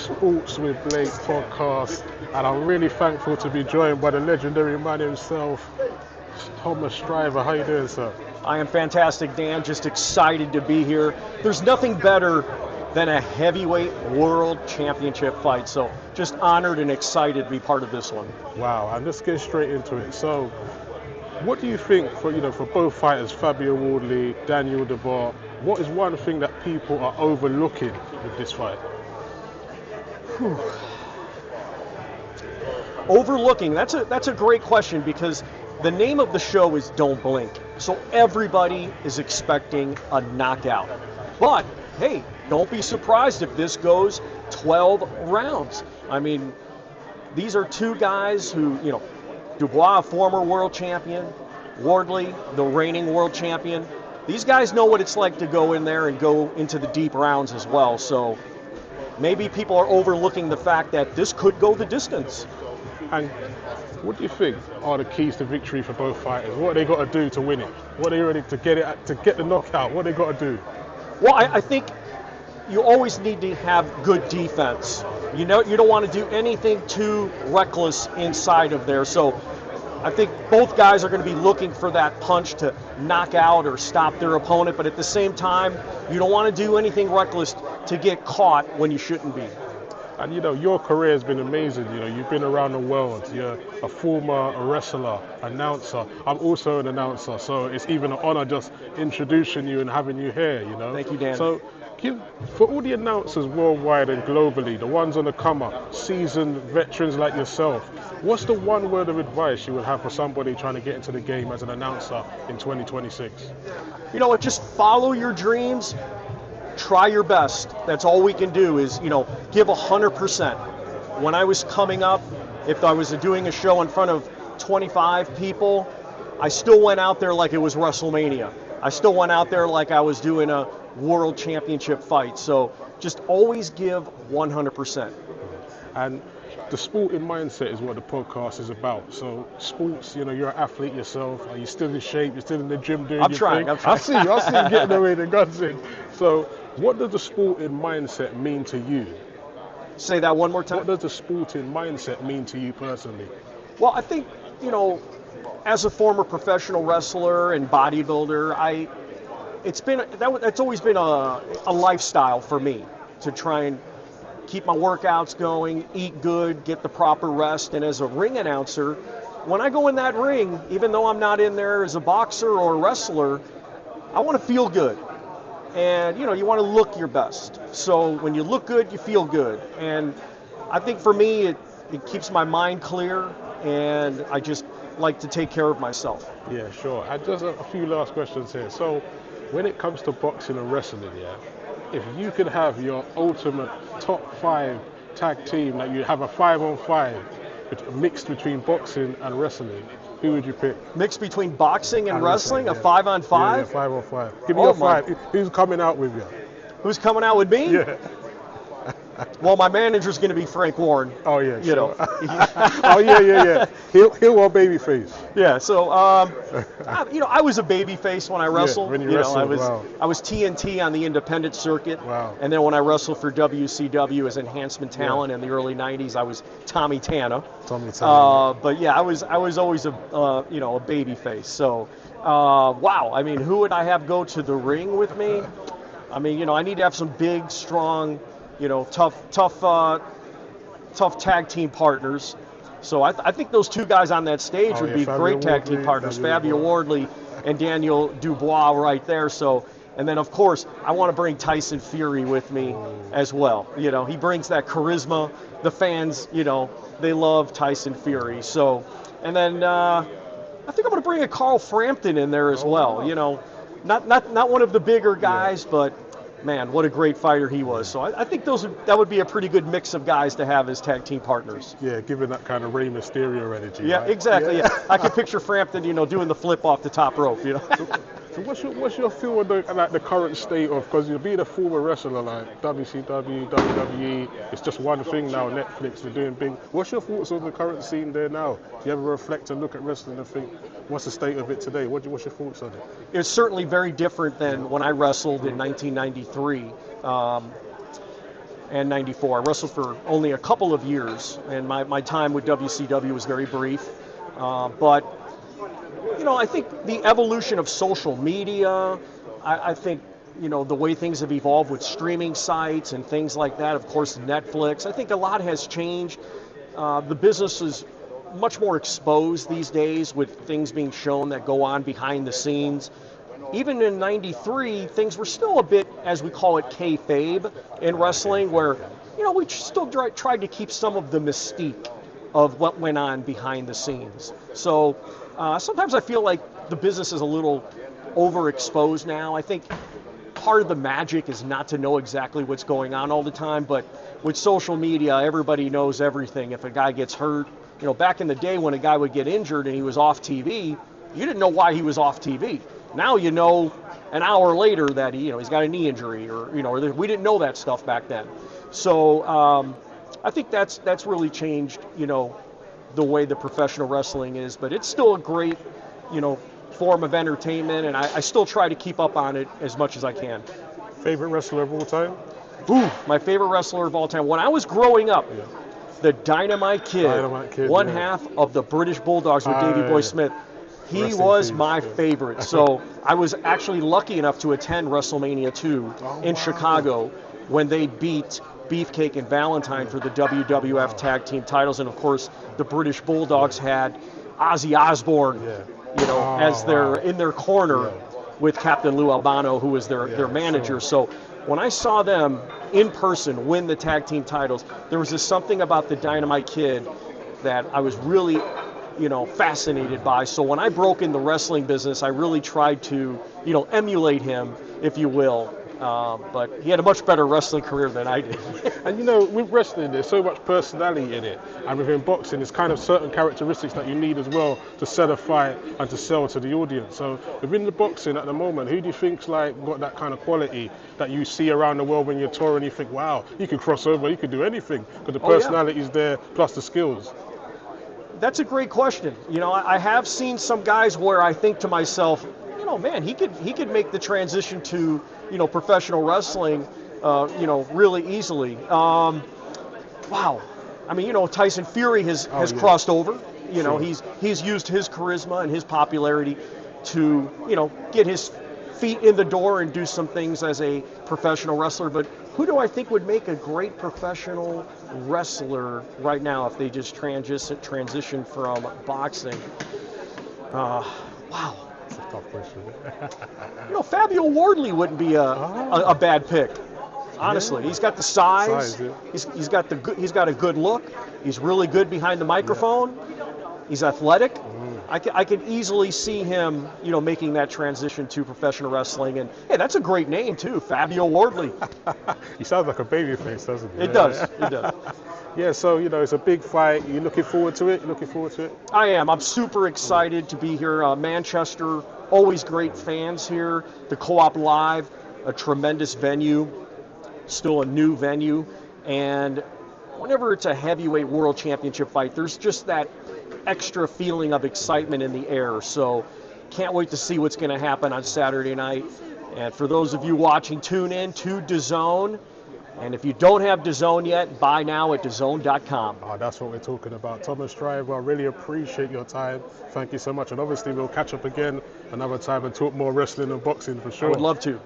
Sports with Blake podcast, and I'm really thankful to be joined by the legendary man himself, Thomas Treiber. How you doing, sir? I am fantastic, Dan. Just excited to be here. There's nothing better than a heavyweight world championship fight, so just honored and excited to be part of this one. Wow, and let's get straight into it. So, what do you think for both fighters, Fabio Wardley, Daniel Dubois? What is one thing that people are overlooking with this fight? Overlooking, that's a great question, because the name of the show is Don't Blink. So everybody is expecting a knockout. But hey, don't be surprised if this goes 12 rounds. I mean, these are two guys who, Dubois, a former world champion, Wardley, the reigning world champion. These guys know what it's like to go in there and go into the deep rounds as well. So maybe people are overlooking the fact that this could go the distance. And what do you think are the keys to victory for both fighters? What they got to do to win it? What are they ready to get the knockout? What they got to do? Well, I think you always need to have good defense. You don't want to do anything too reckless inside of there. So I think both guys are going to be looking for that punch to knock out or stop their opponent, but at the same time, you don't want to do anything reckless to get caught when you shouldn't be. And your career has been amazing. You've been around the world. You're a former wrestler, announcer. I'm also an announcer, so it's even an honor just introducing you and having you here. Thank you, Dan. So, for all the announcers worldwide and globally, the ones on the come up, seasoned veterans like yourself, what's the one word of advice you would have for somebody trying to get into the game as an announcer in 2026? You know what? Just follow your dreams. Try your best. That's all we can do is, give 100%. When I was coming up, if I was doing a show in front of 25 people, I still went out there like it was WrestleMania. I still went out there like I was doing a world championship fight. So just always give 100%. And the sporting mindset is what the podcast is about. So sports, you're an athlete yourself. Are you still in shape? You're still in the gym doing your thing? I'm trying. I see you getting away the guns in. So what does the sporting mindset mean to you? Say that one more time. What does the sporting mindset mean to you personally? Well, I think, as a former professional wrestler and bodybuilder, that's always been a lifestyle for me, to try and keep my workouts going, eat good, get the proper rest. And as a ring announcer, when I go in that ring, even though I'm not in there as a boxer or a wrestler, I want to feel good. And, you want to look your best. So when you look good, you feel good. And I think for me, it keeps my mind clear, and I just like to take care of myself. Yeah, sure. And just a few last questions here. So when it comes to boxing and wrestling, if you could have your ultimate top 5 tag team, that you have a 5-on-5 mixed between boxing and wrestling, who would you pick? Mixed between boxing and wrestling, a 5-on-5? Yeah, 5-on-5. Give me your 5. Who's coming out with you? Who's coming out with me? Yeah. Well, my manager's going to be Frank Warren. Oh yeah, sure. Oh yeah. He'll wear babyface. Yeah. So, I was a babyface when I wrestled. Yeah, when you wrestled, I was TNT on the independent circuit. Wow. And then when I wrestled for WCW as enhancement talent in the early '90s, I was Tommy Tana. But yeah, I was always a babyface. So, wow. I mean, who would I have go to the ring with me? I mean, I need to have some big, strong, tough tag team partners. So I think those two guys on that stage would be great tag team partners, Fabio Wardley and Daniel Dubois right there. So, and then of course, I want to bring Tyson Fury with me as well. He brings that charisma. The fans, they love Tyson Fury. So, and then I think I'm going to bring a Carl Frampton in there as well. Not one of the bigger guys, but man, what a great fighter he was. So I think that would be a pretty good mix of guys to have as tag team partners. Yeah, given that kind of Rey Mysterio energy. Yeah, right? Exactly. Yeah. I can picture Frampton, doing the flip off the top rope. So what's your feel of the current state of, because you're being a former wrestler like WCW, WWE, it's just one thing now, Netflix, they're doing big. What's your thoughts on the current scene there now? Do you ever reflect and look at wrestling and think, what's the state of it today? What's your thoughts on it? It's certainly very different than when I wrestled in 1993. and 94. I wrestled for only a couple of years, and my time with WCW was very brief. But, you know, I think the evolution of social media, I think, you know, the way things have evolved with streaming sites and things like that, of course, Netflix, I think a lot has changed. The business is much more exposed these days with things being shown that go on behind the scenes. Even in 93, things were still a bit, as we call it, kayfabe in wrestling, where, you know, we still tried to keep some of the mystique of what went on behind the scenes. So sometimes I feel like the business is a little overexposed now. I think part of the magic is not to know exactly what's going on all the time, but with social media, everybody knows everything. If a guy gets hurt, you know, back in the day when a guy would get injured and he was off TV, you didn't know why he was off TV. Now you know an hour later that he's got a knee injury, or we didn't know that stuff back then. So I think that's really changed, the way the professional wrestling is. But it's still a great, form of entertainment, and I still try to keep up on it as much as I can. Favorite wrestler of all time? Ooh, my favorite wrestler of all time. When I was growing up, the Dynamite Kid, one half of the British Bulldogs with Davey Boy Smith. He was my favorite. So I was actually lucky enough to attend WrestleMania 2 in Chicago when they beat Beefcake and Valentine for the WWF Tag Team titles. And of course, the British Bulldogs had Ozzy Osbourne, as in their corner with Captain Lou Albano, who was their manager. So when I saw them in person win the tag team titles, there was just something about the Dynamite Kid that I was really fascinated by. So when I broke in the wrestling business, I really tried to, emulate him, if you will. But he had a much better wrestling career than I did. And with wrestling, there's so much personality in it. And within boxing, there's kind of certain characteristics that you need as well to sell a fight and to sell to the audience. So within the boxing at the moment, who do you think's got that kind of quality that you see around the world when you're touring? You think, wow, you could cross over, you could do anything, because the personality is there plus the skills. That's a great question. I have seen some guys where I think to myself, man, he could make the transition to, professional wrestling, really easily. Wow. I mean, Tyson Fury has crossed over. He's used his charisma and his popularity to, get his feet in the door and do some things as a professional wrestler. But who do I think would make a great professional wrestler right now if they just transition from boxing? Wow. That's a tough question. Fabio Wardley wouldn't be a bad pick. Honestly, he's got the size. He's got a good look. He's really good behind the microphone. He's athletic. I can easily see him, making that transition to professional wrestling. And hey, that's a great name too, Fabio Wardley. He sounds like a baby face, doesn't he? It does. It does. Yeah, so it's a big fight. You looking forward to it? I am. I'm super excited to be here. Manchester, always great fans here. The Co-op Live, a tremendous venue, still a new venue. And whenever it's a heavyweight world championship fight, there's just that extra feeling of excitement in the air. So can't wait to see what's going to happen on Saturday night. And for those of you watching, tune in to DAZN. And if you don't have DAZN yet, buy now at DAZN.com. That's what we're talking about. Thomas Treiber, I really appreciate your time. Thank you so much. And obviously we'll catch up again another time and talk more wrestling and boxing for sure. I would love to.